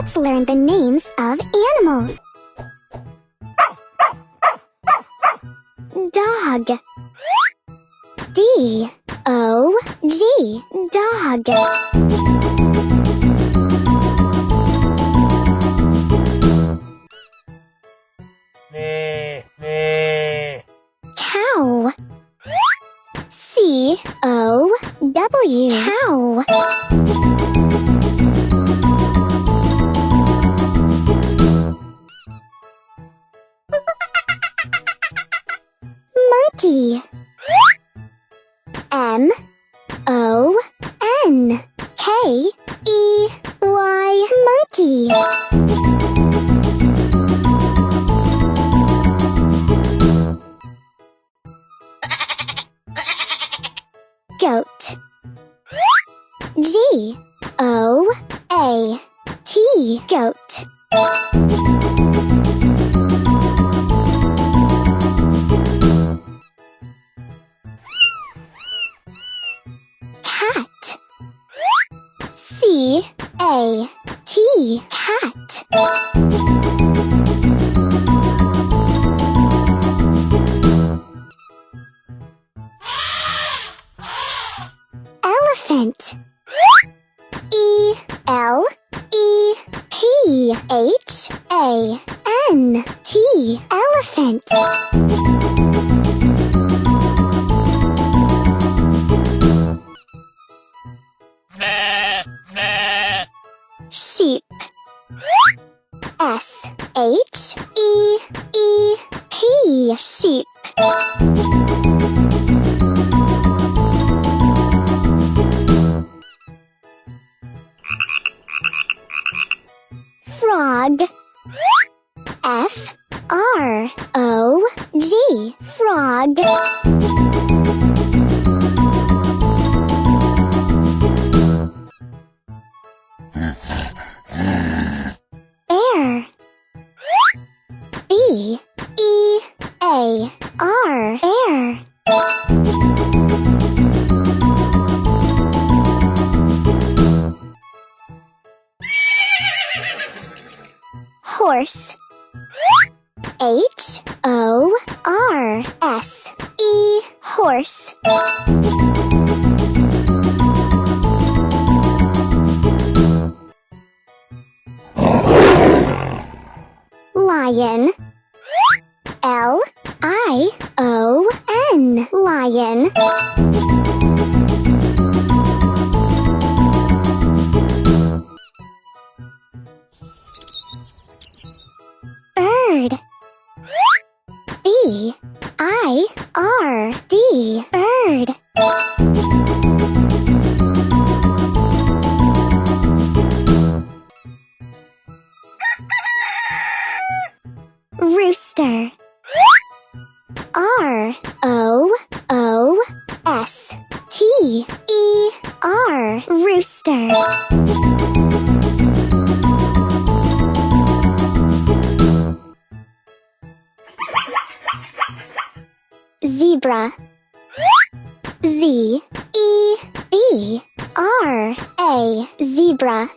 Let's learn the names of animals. Dog. D-O-G. Dog. Cow. C-O-W. Cow. Monkey. M-O-N-K-E-Y. Monkey. Goat. G-O-A-T. Goat. Cat. C-A-T. Cat. Elephant. E-L-E-P-H-A-N-T. Elephant. Sheep. S-H-E-E-P. Sheep. Frog. F-R-O-G. Frog. Bear. B-E-A-R. Bear. Horse. H-O-R-S-E. Horse. Lion. L-I-O-N. Lion. Bird. B-I-R-D. Bird. Rooster. R-O-O-S-T-E-R. Rooster. Zebra. Z-E-B-R-A. Zebra.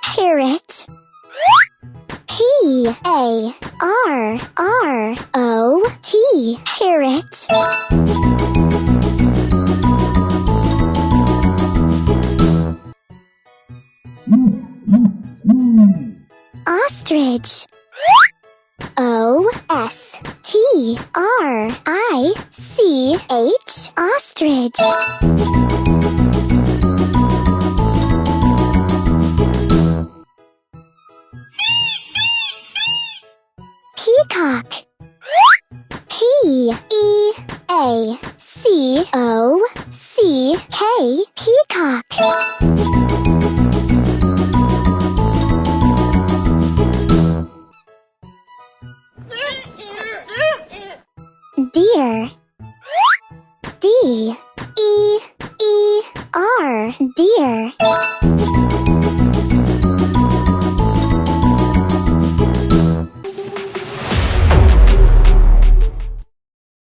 Parrot. P-A-R-R-O-T. Parrot. Ostrich. O-S-T-R-I-C-H. Ostrich.